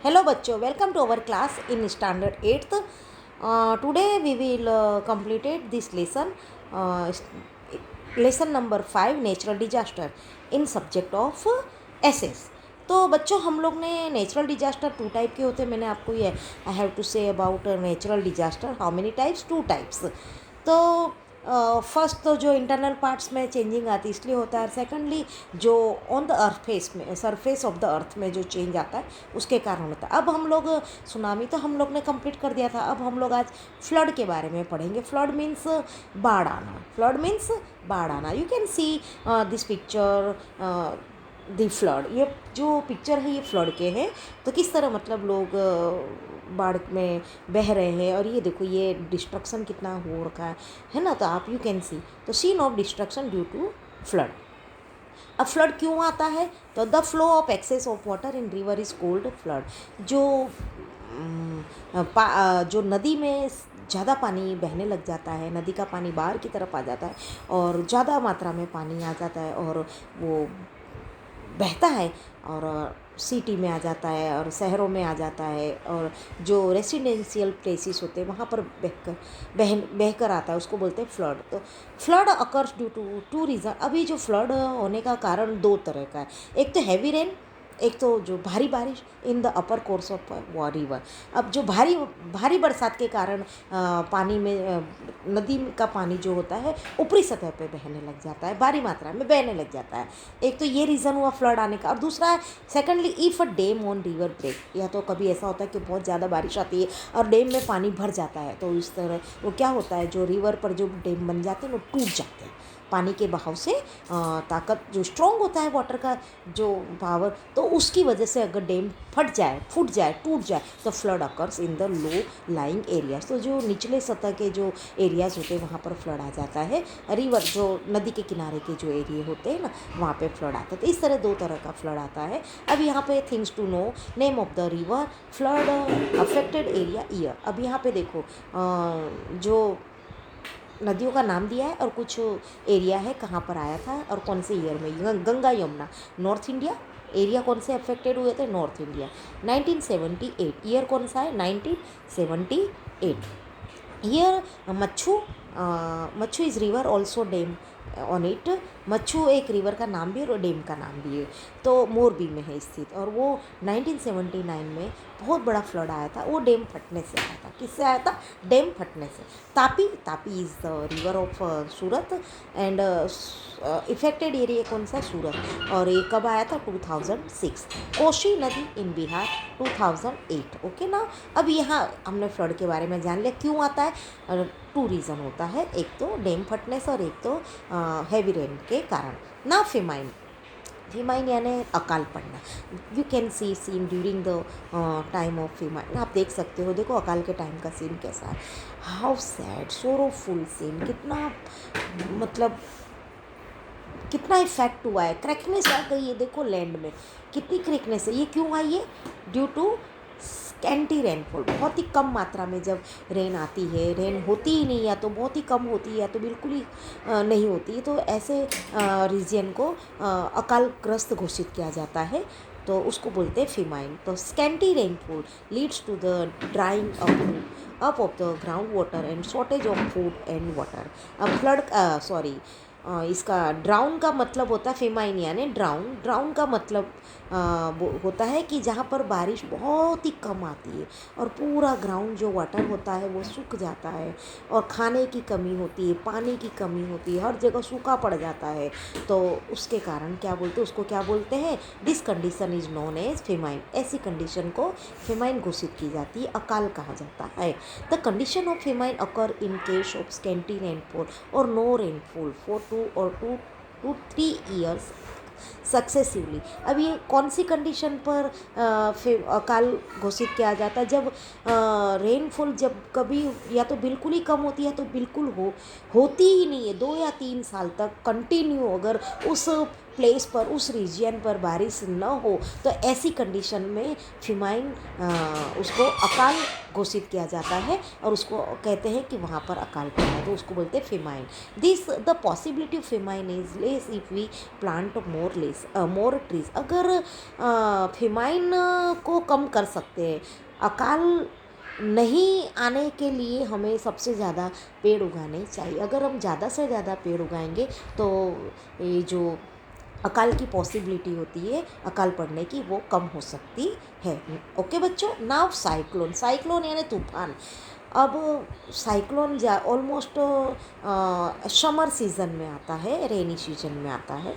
Hello बच्चों, welcome to our class in standard 8th. Today we will completed this lesson, lesson number 5 natural disaster in subject of SS. तो बच्चों हम लोग ने natural disaster 2 type के होते हैं. मैंने आपको ये I have to say about natural disaster how many types 2 types. तो फर्स्ट तो जो इंटरनल पार्ट्स में चेंजिंग आती है इसलिए होता है. सेकेंडली जो ऑन द अर्थ फेस में सरफेस ऑफ द अर्थ में जो चेंज आता है उसके कारण होता है. अब हम लोग सुनामी तो हम लोग ने कंप्लीट कर दिया था. अब हम लोग आज फ्लड के बारे में पढ़ेंगे. फ्लड मीन्स बाढ़ आना. फ्लड मीन्स बाढ़ आना. You can see this picture the flood. ये जो पिक्चर है ये फ्लड के हैं. तो किस तरह मतलब लोग बाढ़ में बह रहे हैं. और ये देखो ये डिस्ट्रक्शन कितना हो रखा है ना. तो आप यू कैन सी तो scene of destruction due to flood. अब फ्लड क्यों आता है? तो the flow of excess of water in river is called flood. जो नदी में ज़्यादा पानी बहने लग जाता है, नदी का पानी बाहर की तरफ आ जाता है और ज़्यादा मात्रा में पानी आ जाता है और वो बहता है और सिटी में आ जाता है और शहरों में आ जाता है और जो रेसिडेंशियल प्लेसेस होते हैं वहाँ पर बहकर आता है, उसको बोलते हैं फ्लड. तो flood occurs due to 2 reason. अभी जो फ्लड होने का कारण 2 तरह का है. एक तो हैवी रेन, एक तो जो भारी बारिश in the upper course of river. अब जो भारी बरसात के कारण पानी में नदी का पानी जो होता है ऊपरी सतह पे बहने लग जाता है, भारी मात्रा में बहने लग जाता है. एक तो ये रीज़न हुआ फ्लड आने का. और दूसरा है secondly if a dam on river break. या तो कभी ऐसा होता है कि बहुत ज़्यादा बारिश आती है और डैम में पानी भर जाता है. तो इस तरह वो क्या होता है, जो रिवर पर जो डैम बन जाते हैं वो टूट जाते हैं पानी के बहाव से. ताकत जो स्ट्रॉन्ग होता है वाटर का जो पावर, तो उसकी वजह से अगर डैम फट जाए टूट जाए तो flood occurs in the low lying areas. तो जो निचले सतह के जो एरियाज होते हैं वहाँ पर फ्लड आ जाता है. रिवर जो नदी के किनारे के जो एरिया होते हैं ना वहाँ पे फ्लड आता है. तो इस तरह 2 तरह का फ्लड आता है. अब यहाँ पे things to know. Name of the river, flood affected area, year. अब यहाँ पे देखो जो नदियों का नाम दिया है और कुछ एरिया है कहाँ पर आया था और कौन से ईयर में. Ganga Yamuna north India. Area कौन से अफेक्टेड हुए थे? North India. 1978 ईयर कौन सा है? 1978. Year Machchhu is river also dam on it. Machchhu एक रिवर का नाम भी है और डैम का नाम भी है. तो मोरबी में है स्थित. और वो 1979 में बहुत बड़ा फ्लड आया था. वो डैम फटने से आया था. किससे आया था? डैम फटने से. Tapi is the river of Surat and affected area कौन सा? सूरत. और ये कब आया था? 2006. कोशी नदी इन बिहार 2008. ओके ना. अब यहाँ हमने फ्लड के बारे में जान लिया क्यों आता है. 2 रीज़न होता है. एक तो डैम फटने से और एक तो हैवी रेन के कारण. ना फिमाइन यानी अकाल पड़ना. You can see scene during the time of famine. आप देख सकते हो. देखो अकाल के टाइम का सीन कैसा है. How sad sorrowful scene. कितना मतलब कितना इफेक्ट हुआ है. क्रैकनेस आ गई है. देखो लैंड में कितनी क्रैकनेस है. ये क्यों आई है? Due to scanty rainfall. बहुत ही कम मात्रा में जब रेन आती है, रेन होती ही नहीं, या तो बहुत ही कम होती है या तो बिल्कुल ही नहीं होती. तो ऐसे रीजन को अकालग्रस्त घोषित किया जाता है. तो उसको बोलते हैं फिमाइन. तो scanty rainfall leads to the drying up of the ground water and shortage of food and water. अब फ्लड इसका ड्राउन का मतलब होता है फिमाइन यानी ड्राउन का मतलब वो होता है कि जहाँ पर बारिश बहुत ही कम आती है और पूरा ग्राउंड जो वाटर होता है वो सूख जाता है और खाने की कमी होती है, पानी की कमी होती है, हर जगह सूखा पड़ जाता है. तो उसके कारण उसको क्या बोलते हैं? This condition is known as famine. ऐसी कंडीशन को फिमाइन घोषित की जाती है, अकाल कहा जाता है. The condition of famine occur in case of scanty rainfall और no rainfall for 2 or 3 years successively. अब ये कौन सी कंडीशन पर फिर अकाल घोषित किया जाता है? जब रेनफॉल जब कभी या तो बिल्कुल ही कम होती है या तो बिल्कुल होती ही नहीं है. 2 या 3 साल तक कंटिन्यू अगर उस प्लेस पर, उस रीजन पर बारिश न हो तो ऐसी कंडीशन में फेमाइन उसको अकाल घोषित किया जाता है और उसको कहते हैं कि वहाँ पर अकाल पड़ा है, तो उसको बोलते हैं famine. This the possibility of famine is less if we plant more trees. अगर फेमाइन को कम कर सकते हैं, अकाल नहीं आने के लिए हमें सबसे ज़्यादा पेड़ उगाने चाहिए। अगर हम ज़्यादा से ज़्यादा पेड़ उगाएंगे तो ये जो अकाल की पॉसिबिलिटी होती है अकाल पड़ने की, वो कम हो सकती है। ओके बच्चों, नाउ साइक्लोन। साइक्लोन यानी तूफान। अब साइक्लोन ऑलमोस्ट समर सीज़न में आता है, रेनी सीजन में आता है,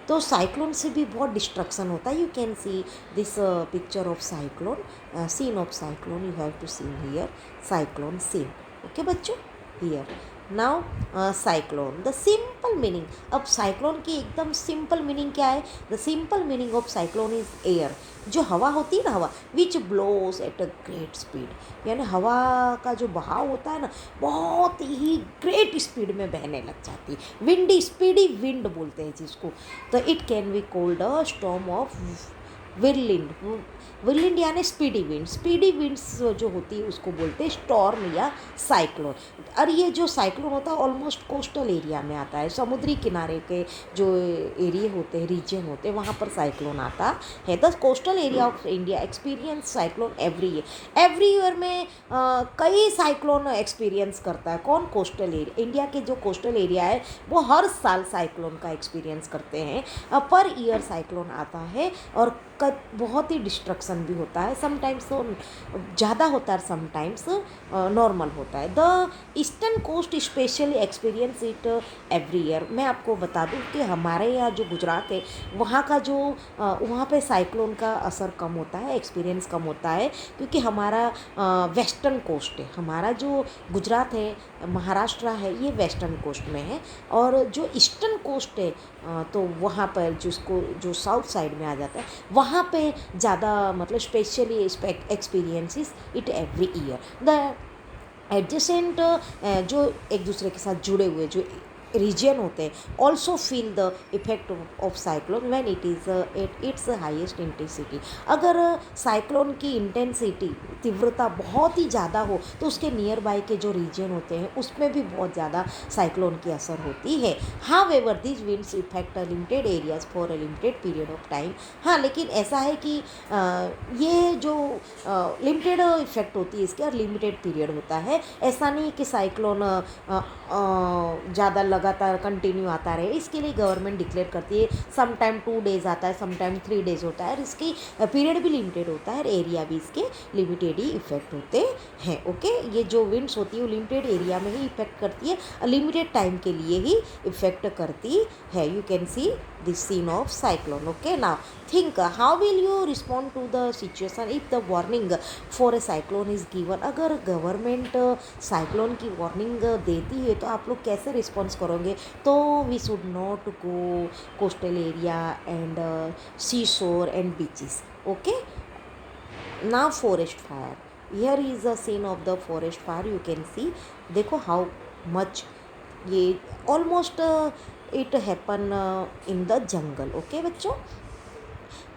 तो साइक्लोन से भी बहुत डिस्ट्रक्शन होता है। You can see this picture of cyclone, scene of cyclone, you have to see here cyclone scene. Okay बच्चों, here now cyclone the simple meaning. अब साइक्लोन की एकदम सिंपल मीनिंग क्या है? The simple meaning of cyclone is air, जो हवा होती है ना, हवा which blows at a great speed, यानी हवा का जो बहाव होता है ना बहुत ही ग्रेट स्पीड में बहने लग जाती है। विंडी, स्पीडी विंड बोलते हैं जिसको। तो it can be called a storm of whirlwind. Whirlwind यानी स्पीडी विंड। स्पीडी विंड्स जो होती है उसको बोलते हैं स्टॉर्म या साइक्लोन। और ये जो साइक्लोन होता है ऑलमोस्ट कोस्टल एरिया में आता है, समुद्री किनारे के जो एरिया होते हैं, रीजन होते हैं, वहाँ पर साइक्लोन आता है। The coastal area of India experience cyclone every year में कई साइक्लोन एक्सपीरियंस करता है। कौन? Coastal area. इंडिया के जो कोस्टल एरिया है वो हर साल साइक्लोन का एक्सपीरियंस करते हैं। पर ईयर साइक्लोन आता है और बहुत ही डिस्ट्रक्शन भी होता है। समटाइम्स तो ज़्यादा होता है, समटाइम्स नॉर्मल होता है। The eastern coast specially experience it every year. मैं आपको बता दूं कि हमारे यहाँ जो गुजरात है वहाँ का जो वहाँ पे साइक्लोन का असर कम होता है, एक्सपीरियंस कम होता है, क्योंकि हमारा वेस्टर्न कोस्ट है। हमारा जो गुजरात है, महाराष्ट्र है, ये वेस्टर्न कोस्ट में है। और जो ईस्टर्न कोस्ट है तो वहाँ पर जिसको जो साउथ साइड में आ जाता है वहाँ पे ज़्यादा मतलब specially experiences it every year. The adjacent जो एक दूसरे के साथ जुड़े हुए जो रीजन होते हैं also feel the effect of cyclone when it is at its highest intensity. अगर साइक्लोन की इंटेंसिटी, तीव्रता बहुत ही ज़्यादा हो तो उसके नियर बाय के जो रीजन होते हैं उसमें भी बहुत ज़्यादा साइक्लोन की असर होती है। However this winds effect limited areas for a limited period of time. हाँ, लेकिन ऐसा है कि ये जो लिमिटेड इफेक्ट होती है इसके और लिमिटेड पीरियड होता है। ऐसा नहीं कि साइक्लोन ज़्यादा लगातार कंटिन्यू आता रहे। इसके लिए गवर्नमेंट डिक्लेयर करती है सम टाइम 2 डेज़ आता है, सम टाइम 3 डेज़ होता है, और इसकी पीरियड भी लिमिटेड होता है और एरिया भी इसके लिमिटेड ही इफेक्ट होते हैं। ओके, ये जो विंड्स होती है वो लिमिटेड एरिया में ही इफेक्ट करती है, लिमिटेड टाइम के लिए ही इफेक्ट करती है। You can see this scene of cyclone. Okay, now think how will you respond to the situation if the warning for a cyclone is given. अगर government cyclone की warning देती है तो आप लोग कैसे रिस्पॉन्स करोगे? तो we should not go coastal area and sea shore and beaches. Okay, now forest fire. Here is a scene of the forest fire. You can see, देखो हाउ मच ये almost it happen in the jungle. Okay बच्चों,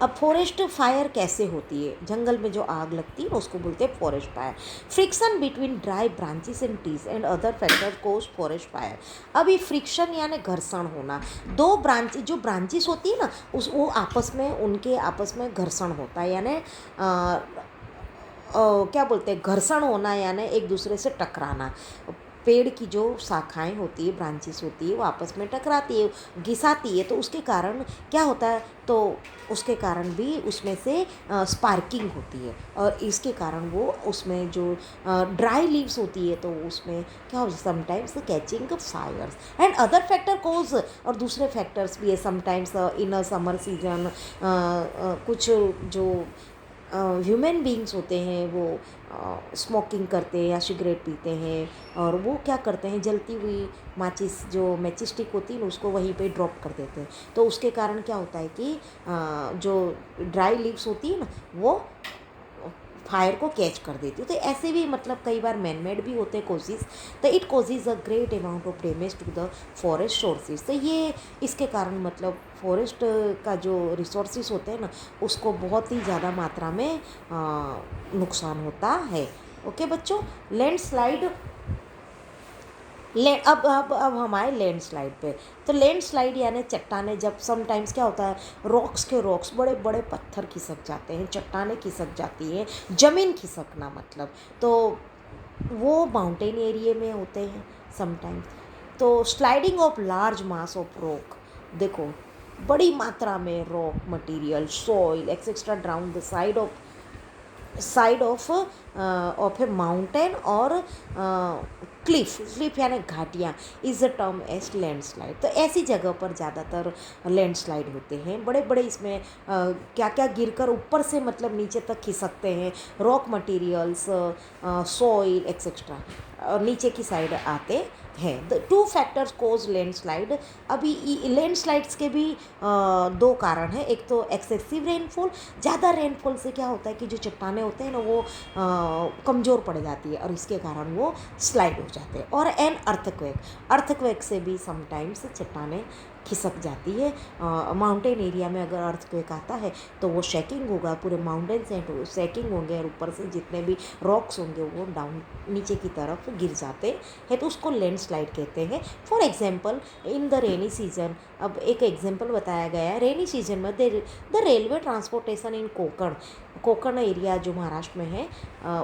अब forest fire कैसे होती है? जंगल में जो आग लगती है उसको बोलते हैं forest fire. Friction between dry branches and trees and other factor cause forest fire. अब ये फ्रिक्शन यानी घर्षण होना, दो जो ब्रांचेस होती है ना वो आपस में, उनके आपस में घर्षण होता है, यानी क्या बोलते हैं, घर्षण होना यानी एक दूसरे से टकराना। पेड़ की जो शाखाएं होती है, ब्रांचेस होती है, वो आपस में टकराती है, घिसाती है, तो उसके कारण क्या होता है, तो उसके कारण भी उसमें से स्पार्किंग होती है, और इसके कारण वो उसमें जो ड्राई लीव्स होती है तो उसमें क्या हो, sometimes catching fires and other factor cause. और दूसरे फैक्टर्स भी है, समटाइम्स इन समर सीजन कुछ जो ह्यूमन बींग्स होते हैं वो स्मोकिंग करते हैं या सिगरेट पीते हैं, और वो क्या करते हैं, जलती हुई माचिस जो मैचिस स्टिक होती है ना उसको वहीं पे ड्रॉप कर देते हैं। तो उसके कारण क्या होता है कि जो ड्राई लीव्स होती है ना वो फायर को कैच कर देती है। तो ऐसे भी मतलब कई बार मैन मेड भी होते हैं कोजेस। तो it causes a great amount of damage to the forest sources. तो ये इसके कारण मतलब फॉरेस्ट का जो रिसोर्सेज होते हैं ना, उसको बहुत ही ज़्यादा मात्रा में नुकसान होता है। ओके बच्चों, लैंडस्लाइड अब हम आए लैंडस्लाइड पे। तो लैंडस्लाइड यानी चट्टाने, जब समटाइम्स क्या होता है, रॉक्स बड़े बड़े पत्थर खिसक जाते हैं, चट्टाने खिसक जाती हैं, ज़मीन खिसकना मतलब, तो वो माउंटेन एरिया में होते हैं समटाइम्स। तो sliding of large mass of rock, देखो बड़ी मात्रा में rock material, soil etcetera down the side of a mountain और क्लिफ यानी घाटियाँ is a term as landslide. तो ऐसी जगह पर ज़्यादातर लैंडस्लाइड होते हैं। बड़े बड़े इसमें क्या क्या गिरकर ऊपर से मतलब नीचे तक खिसकते हैं, रॉक मटेरियल्स, सॉइल एक्सेट्रा नीचे की साइड आते हैं। The two factors cause landslide. अभी लैंडस्लाइड्स के भी दो कारण हैं। एक तो एक्सेसिव रेनफॉल, ज़्यादा रेनफॉल से क्या होता है कि जो चट्टाने होते हैं ना वो कमज़ोर पड़ जाती है और इसके कारण वो स्लाइड हो जाते हैं। और एन अर्थक्वेक से भी समटाइम्स चट्टाने खिसक जाती है। माउंटेन एरिया में अगर अर्थक्वेक आता है तो वो शेकिंग होगा, पूरे माउंटेन से शेकिंग होंगे और ऊपर से जितने भी रॉक्स होंगे वो डाउन नीचे की तरफ गिर जाते हैं, तो उसको लैंडस्लाइड कहते हैं। For example in the rainy season, अब एक एग्जांपल बताया गया है, रेनी सीजन में the railway transportation in Konkan area जो महाराष्ट्र में है,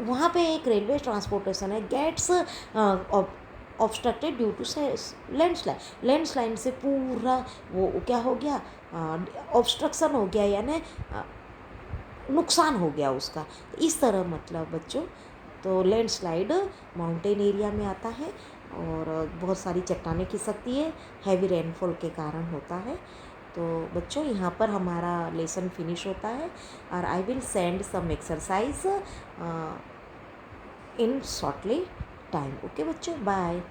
वहाँ पे एक रेलवे ट्रांसपोर्टेशन है, gets obstructed due to landslide से पूरा वो क्या हो गया, ऑब्स्ट्रक्शन हो गया, यानी नुकसान हो गया उसका। इस तरह मतलब बच्चों, तो लैंडस्लाइड माउंटेन एरिया में आता है और बहुत सारी चट्टानें खिसकती है, हैवी रेनफॉल के कारण होता है। तो बच्चों यहाँ पर हमारा लेसन फिनिश होता है और I will send some exercise in shortly time. Okay बच्चों, बाय।